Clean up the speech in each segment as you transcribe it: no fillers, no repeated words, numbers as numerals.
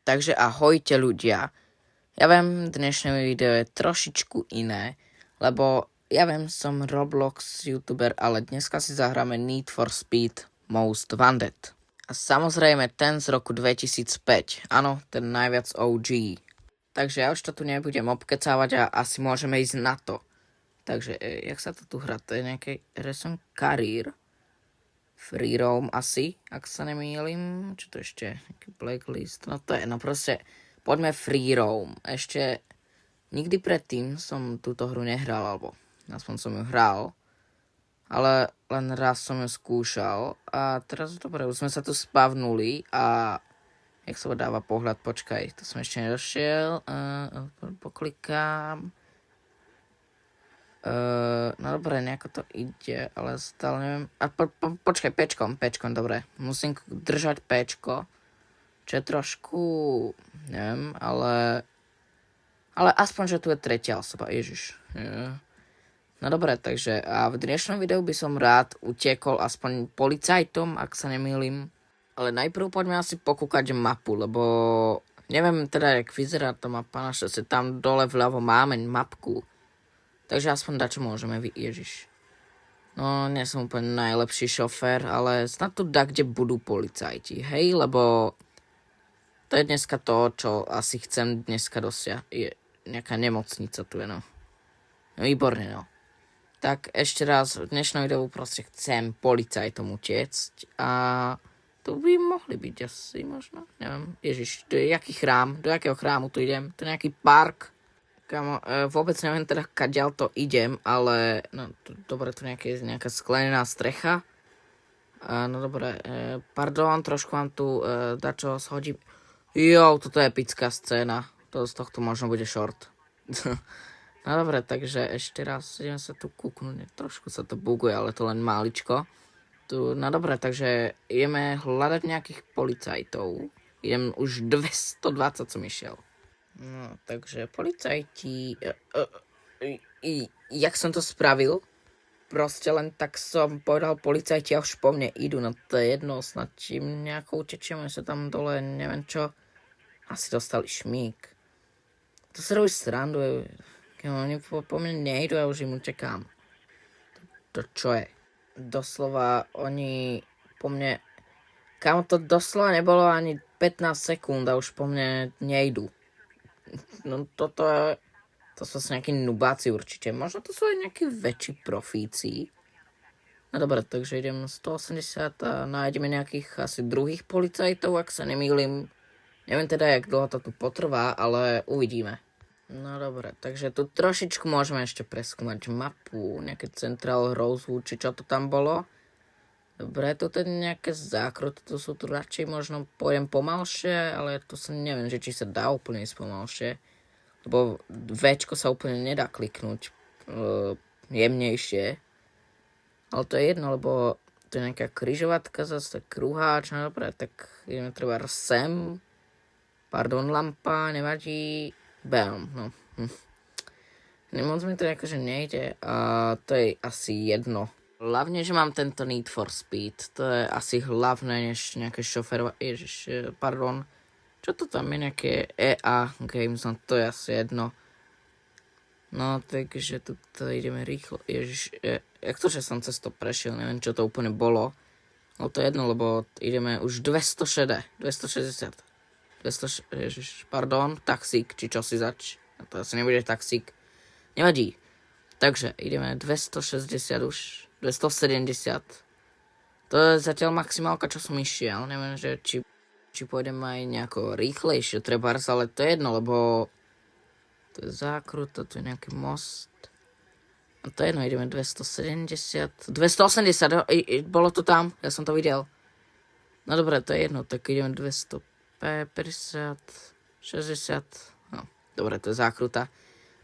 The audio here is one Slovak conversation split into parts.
Takže ahojte ľudia. Ja viem, dnešné video je trošičku iné, lebo ja viem, som Roblox youtuber, ale dneska si zahráme Need for Speed Most Wanted. A samozrejme ten z roku 2005, áno, ten najviac OG. Takže ja už to tu nebudem obkecávať a asi môžeme ísť na to. Takže, jak sa to tu hrá? To je nejaký Reson Career. Free roam asi, ak sa nemýlim. Čo to ešte? Nejaký blacklist. No to je, no proste, poďme free roam. Ešte nikdy predtým som túto hru nehral, alebo aspoň som ju hral. Ale len raz som ju skúšal. A teraz, dobre, už sme sa tu spavnuli a jak sa dáva pohľad, počkaj, to som ešte nedošiel. Poklikám. No dobre, nejako to ide, ale stále neviem. A počkaj, pečkom, dobre. Musím držať pečko, čo je trošku, neviem, ale aspoň, že tu je tretia osoba, ježiš. No dobre, takže a v dnešnom videu by som rád utiekol aspoň policajtom, ak sa nemýlim. Ale najprv poďme asi pokúkať mapu, lebo neviem teda, jak vyzerá tá mapa naša, si tam dole vľavo máme mapku. Takže aspoň dačo môžeme, Ježiš. No, nie som úplne najlepší šofér, ale snad tu kde budú policajti, hej? Lebo to je dneska to, čo asi chcem dneska dosiahnuť. Je nejaká nemocnica tu je, no. Výborne, no. Tak ešte raz, v dnešnom videu proste chcem policajtom utiecť a tu by mohli byť asi možno, neviem. Ježiš, do jakého chrámu tu idem? To je nejaký park. Kamo, vôbec neviem teda, kadiaľ to idem, ale no, dobre, tu nejaká sklenená strecha. No dobre, pardon, trošku vám tu dačo shodím. Jo, toto je epická scéna. Z tohto možno bude short. No dobre, takže ešte raz idem sa tu kúknúť. Trošku sa to buguje, ale to len máličko. No dobre, takže ideme hľadať nejakých policajtov. Idem už 220 som išiel. No, takže policajti, jak som to spravil, proste len tak som povedal policajti a už po mne idú, no to je jedno, snad čím nejako utečieme sa tam dole, neviem čo, asi dostali šmík. To sa robí srandu, keď oni po mne nejdu a už im utekám. To čo je? Doslova oni po mne, kam to doslova nebolo ani 15 sekúnd a už po mne nejdu. No to sú nejakí nubáci určite. Možno to sú aj nejakí väčší profíci. No dobre, takže idem 180 a nájdeme nejakých asi druhých policajtov, ak sa nemýlim. Neviem teda, jak dlho to tu potrvá, ale uvidíme. No dobre, takže tu trošičku môžeme ešte preskúmať mapu, nejaké Central Rosewood, či čo to tam bolo. Dobre, tu je nejaké zákruty, tu sú tu radšej možno pojem pomalšie, ale tu sa neviem, že či sa dá úplne ísť pomalšie. Lebo Včko sa úplne nedá kliknúť jemnejšie. Ale to je jedno, lebo to je nejaká križovatka, zase kruháč, no dobre, tak ideme treba sem. Pardon, lampa, nevadí. Bam, no. Moc mi to akože nejde a to je asi jedno. Hlavne, že mám tento Need for Speed. To je asi hlavné, než nejaké šoferovať. Ježiš, pardon. Čo to tam je nejaké EA Games? No to je asi jedno. No, takže tu ideme rýchlo. Ježiš, jak to, že som cez to prešiel? Neviem, čo to úplne bolo. No to je jedno, lebo ideme už 260. Ježiš, pardon, taxík, či čo si zač. To asi nebude taxík. Nevadí. Takže ideme 260 už. 270. To je zatiaľ maximálka, čo som išiel. Neviem, že či pôjdem aj nejako rýchlejšie, trebárs, ale to je jedno, lebo to je zákrut, to je nejaký most. A to je jedno, ideme 270. 280, bolo to tam, ja som to videl. No dobre, to je jedno, tak ideme 250, 60. No, dobre, to je zákruta.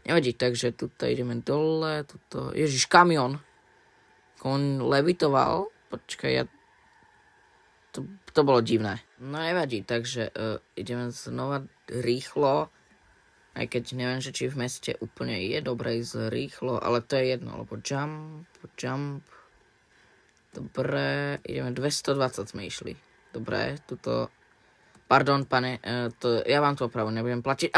Nevadí, takže tuto ideme dole, tuto, ježiš, kamión. On levitoval, počkaj, to bolo divné. No nevadí, takže ideme znova rýchlo, aj keď neviem, že či v meste úplne je dobre ísť rýchlo, ale to je jedno, lebo jump. Dobre, ideme 220 sme išli. Dobre, tuto Pardon, pane, ja vám to opravdu nebudem platiť.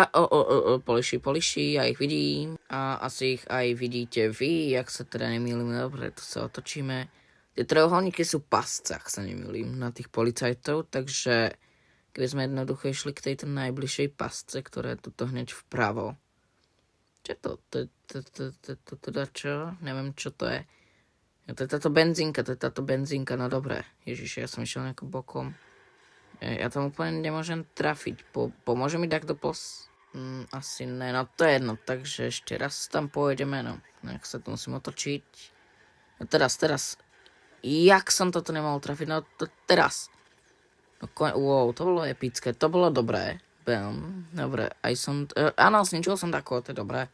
Poliši, ja ich vidím. A asi ich aj vidíte vy, jak sa teda nemýlim. Dobre, tu sa otočíme. Tie trojuholníky sú pasce, ak sa nemýlim, na tých policajtov, takže keby sme jednoducho išli k tejto najbližšej pasce, ktorá je tuto hneď vpravo. Čo je to? To teda čo? Neviem, čo to je. To je táto benzínka, no dobre. Ježiš, ja som išiel nejako bokom. Ja tam úplne nemôžem trafiť. Pomôže mi takto asi ne, no to je jedno, takže ešte raz tam pôjdeme, no. Nech sa tu musím otočiť. No teraz. Jak som toto nemohol trafiť? No teraz. No, wow, to bolo epické, to bolo dobré. Dobre, aj som... áno, zničil som takého, to je dobré.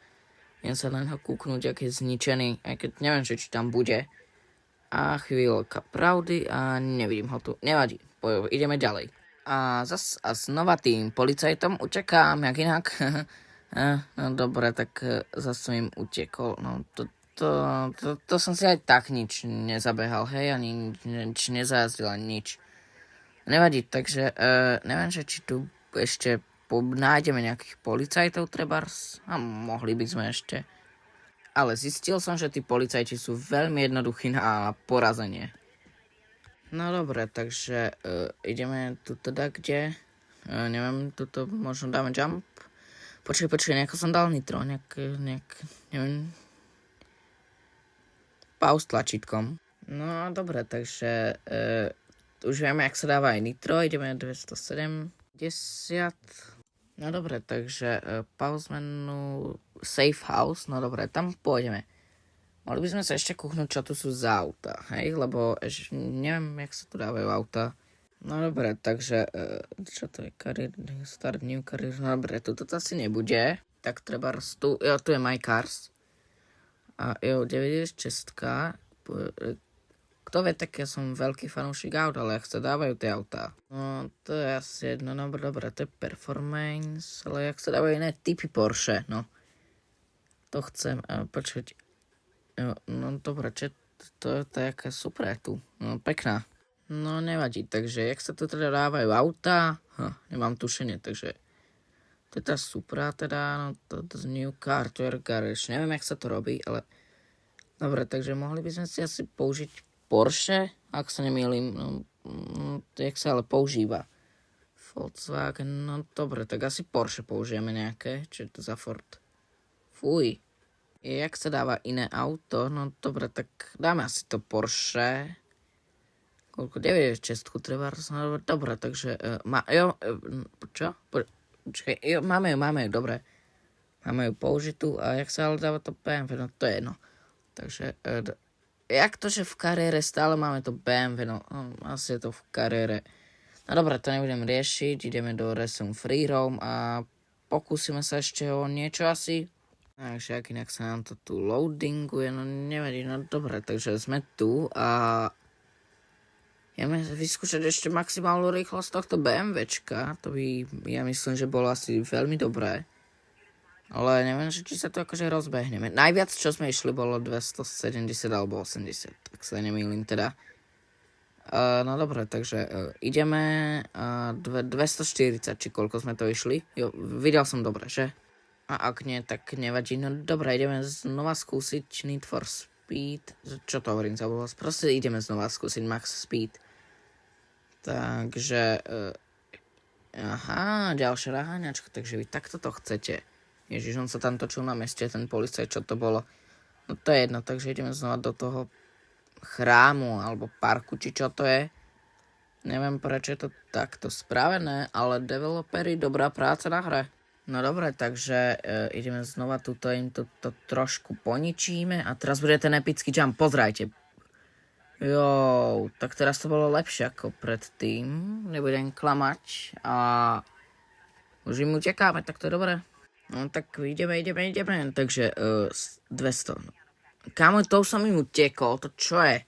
Jen sa len ho kúknúť, ak je zničený, aj keď neviem, či tam bude. A chvíľka pravdy a nevidím ho tu. Nevadí, ideme ďalej. A znova tým policajtom utekám, jak inak. No dobre, tak zase som im utekol. No to som si aj tak nič nezabehal, hej, ani nič nezajazdil, ani nič. Nevadí, takže neviem, že či tu ešte nájdeme nejakých policajtov trebárs. A mohli by sme ešte. Ale zistil som, že tí policajti sú veľmi jednoduchí na porazenie. No dobre, takže ideme tu teda kde? Neviem, tuto možno dáme jump. Počkaj, nejako som dal nitro, neviem. Pause tlačítkom. No dobre, takže už vieme, jak sa dáva aj nitro, ideme 270. No dobre, takže pause menu, safe house, no dobre, tam pôjdeme. Mohli by sme sa ešte kúknúť, čo tu sú za auta, hej, lebo neviem, jak sa tu dávajú auta. No dobre, takže, čo to je, career, start new career, no dobre, tu asi nebude, tak treba tu je my cars. A 96, kto vie, tak ja som veľký fanúšik aut, ale ak sa dávajú tie autá. No, to je asi jedno, dobre, to je performance, ale jak sa dávajú iné typy Porsche, no. To chcem, počkať. No, dobre, to je jaká super tu, no, pekná. No, nevadí, takže jak sa tu teda dávajú autá, nemám tušenie, takže to je tá Supra teda, no, to new car, to je garage, neviem, jak sa to robí, ale dobre, takže mohli by sme si asi použiť Porsche, ak sa nemýlim, no, jak sa ale používa. Volkswagen, no dobre, tak asi Porsche použijeme nejaké, čo je to za Ford. Fuj, jak sa dáva iné auto, no dobre, tak dáme asi to Porsche. Koľko, 96 treba, no dobre, takže, čo? Počkaj, máme ju, dobre. Máme ju použitú, a jak sa ale dáva to BMW, no to je jedno. Takže, jak to, že v kariére stále máme to BMW, no asi je to v kariére. No dobre, to nebudem riešiť, ideme do Resume Free Roam a pokúsime sa ešte o niečo asi. Takže ak inak sa nám to tu loadinguje, no nevadí, no dobre, takže sme tu a ideme vyskúšať ešte maximálnu rýchlosť tohto BMWčka, to by, ja myslím, že bolo asi veľmi dobré. Ale neviem, či sa to akože rozbehneme. Najviac, čo sme išli, bolo 270 alebo 80, tak sa nemýlim teda. No dobre, takže ideme 240, či koľko sme to išli. Jo, videl som dobre, že? A ak nie, tak nevadí. No dobre, ideme znova skúsiť Need for Speed. Čo to hovorím, zabudol? Proste ideme znova skúsiť Max Speed. Takže ďalšia naháňačka, takže vy takto to chcete. Ježiš, on sa tam točil na meste, ten policajt, čo to bolo. No to je jedno, takže ideme znova do toho chrámu, alebo parku, či čo to je. Neviem, prečo je to takto spravené, ale developeri, dobrá práca na hre. No dobre, takže ideme znova tuto im to trošku poničíme a teraz bude ten epický jump, pozrajte. Tak teraz to bolo lepšie ako predtým, nebudem klamať a už im utekáme, tak to je dobré. No tak ideme, takže 200. Kámo, to už som im utekol, to čo je?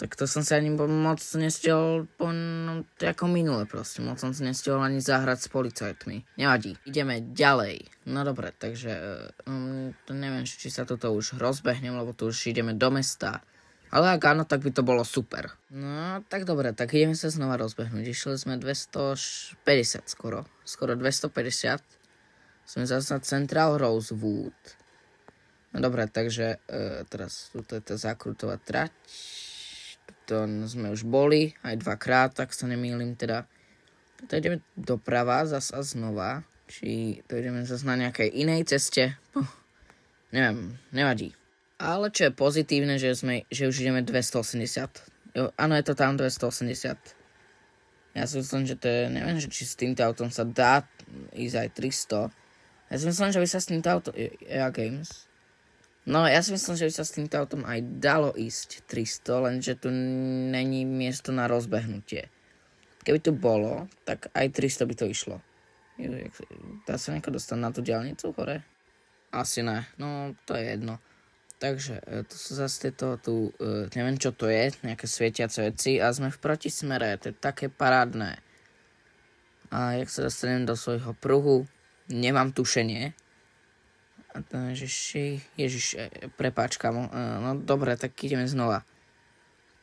Tak to som sa ani moc nestiel, ako minule proste, moc som si nestiel ani zahrať s policajtmi. Nevadí, ideme ďalej. No dobre, takže neviem, či sa toto už rozbehnem, lebo tu už ideme do mesta. Ale ak áno, tak by to bolo super. No, tak dobre, tak ideme sa znova rozbehnúť. Išli sme 250 skoro 250. Sme zase na Central Rosewood. No dobre, takže teraz tuto je tá zákrutová trať. Tuto sme už boli, aj dvakrát, tak sa nemýlim teda. Tuto ideme doprava zase a znova. Či to ideme zase na nejakej inej ceste. Neviem, nevadí. Ale čo je pozitívne, že už ideme 280. Jo, áno, je to tam 280. Ja si myslím, že to je, neviem, že či s týmto autom sa dá ísť aj 300. Ja si myslím, že by sa s týmto autom... Games. No, ja si myslím, že by sa s týmto autom aj dalo ísť 300, lenže tu není miesto na rozbehnutie. Keby tu bolo, tak aj 300 by to išlo. Dá sa nejako dostať na tú diaľnicu hore? Asi ne, no to je jedno. Takže tu sú zase tieto, neviem čo to je, nejaké svietiace veci a sme v protismere, to je také parádne. A jak sa dostanem do svojho pruhu, nemám tušenie. A to Ježiš, prepáč kamo, no dobre, tak ideme znova.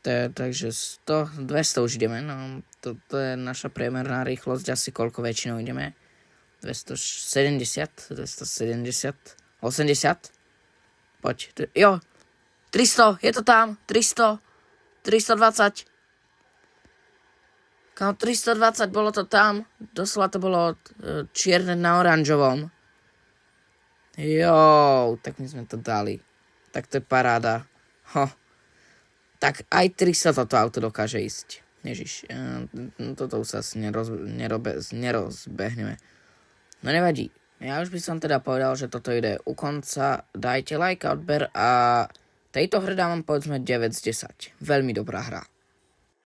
Takže 200 už ideme, no to je naša priemerná rýchlosť, asi koľko väčšinou ideme. 270, 80. Poď, jo, 300, je to tam, 300, 320. Kámo, 320, bolo to tam, doslova to bolo čierne na oranžovom. Jo, tak my sme to dali. Tak to je paráda. Tak aj 300 toto auto dokáže ísť. Ježiš, toto už sa asi nerozbehneme. No nevadí. Ja už by som teda povedal, že toto ide u konca. Dajte like a odber a tejto hre dávam povedzme 9 z 10. Veľmi dobrá hra.